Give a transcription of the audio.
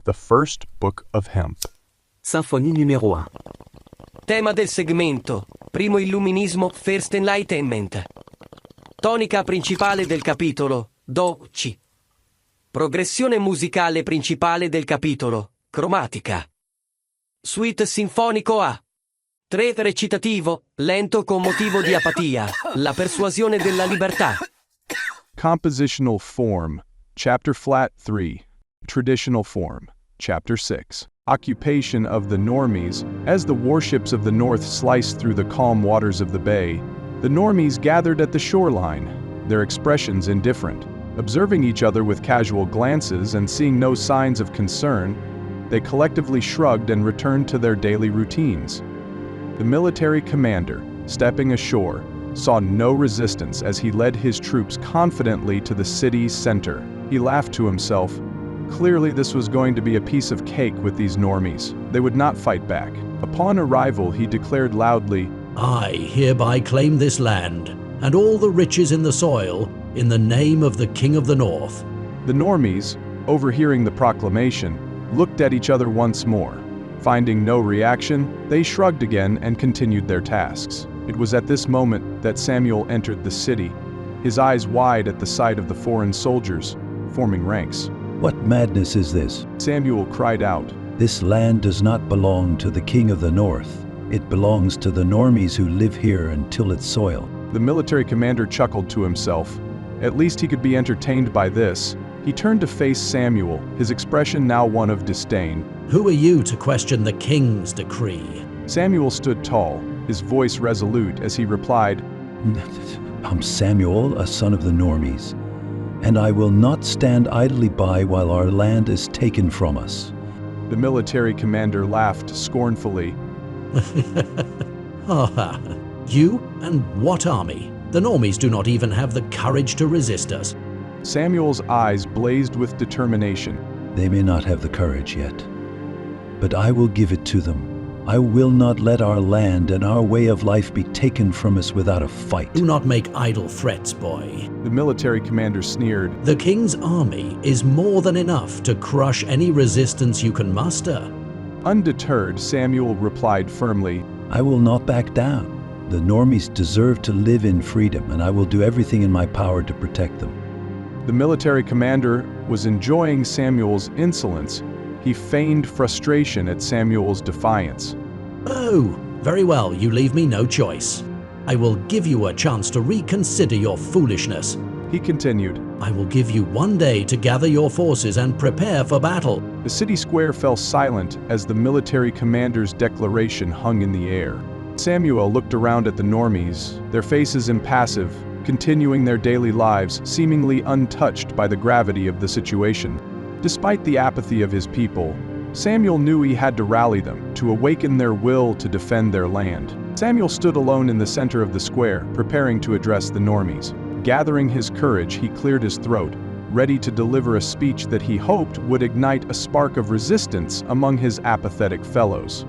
The First Book of Hemp. Sinfonie numéro 1. Tema del segmento: Primo Illuminismo, First Enlightenment. Tonica principale del capitolo: Do, C. Progressione musicale principale del capitolo: cromatica. Suite sinfonico A. 3 recitativo, lento con motivo di apatia, la persuasione della libertà. Compositional form, Chapter Flat 3. Traditional form, Chapter 6. Occupation of the Normies. As the warships of the north sliced through the calm waters of the bay, the Normies gathered at the shoreline, their expressions indifferent. Observing each other with casual glances and seeing no signs of concern, they collectively shrugged and returned to their daily routines. The military commander, stepping ashore, saw no resistance as he led his troops confidently to the city's center. He laughed to himself. Clearly this was going to be a piece of cake with these Normies. They would not fight back. Upon arrival, he declared loudly, "I hereby claim this land, and all the riches in the soil, in the name of the King of the North." The Normies, overhearing the proclamation, looked at each other once more. Finding no reaction, they shrugged again and continued their tasks. It was at this moment that Samuel entered the city, his eyes wide at the sight of the foreign soldiers, forming ranks. "What madness is this?" Samuel cried out. "This land does not belong to the King of the North. It belongs to the Normies who live here and till its soil." The military commander chuckled to himself. At least he could be entertained by this. He turned to face Samuel, his expression now one of disdain. "Who are you to question the king's decree?" Samuel stood tall, his voice resolute as he replied, "I'm Samuel, a son of the Normies, and I will not stand idly by while our land is taken from us." The military commander laughed scornfully. "Ha! You and what army? The Normies do not even have the courage to resist us." Samuel's eyes blazed with determination. "They may not have the courage yet, but I will give it to them. I will not let our land and our way of life be taken from us without a fight." "Do not make idle threats, boy." The military commander sneered. "The king's army is more than enough to crush any resistance you can muster." Undeterred, Samuel replied firmly, "I will not back down. The Normies deserve to live in freedom, and I will do everything in my power to protect them." The military commander was enjoying Samuel's insolence. He feigned frustration at Samuel's defiance. "Oh, very well, you leave me no choice. I will give you a chance to reconsider your foolishness." He continued. "I will give you 1 day to gather your forces and prepare for battle." The city square fell silent as the military commander's declaration hung in the air. Samuel looked around at the Normies, their faces impassive, continuing their daily lives, seemingly untouched by the gravity of the situation. Despite the apathy of his people, Samuel knew he had to rally them, to awaken their will to defend their land. Samuel stood alone in the center of the square, preparing to address the Normies. Gathering his courage, he cleared his throat, ready to deliver a speech that he hoped would ignite a spark of resistance among his apathetic fellows.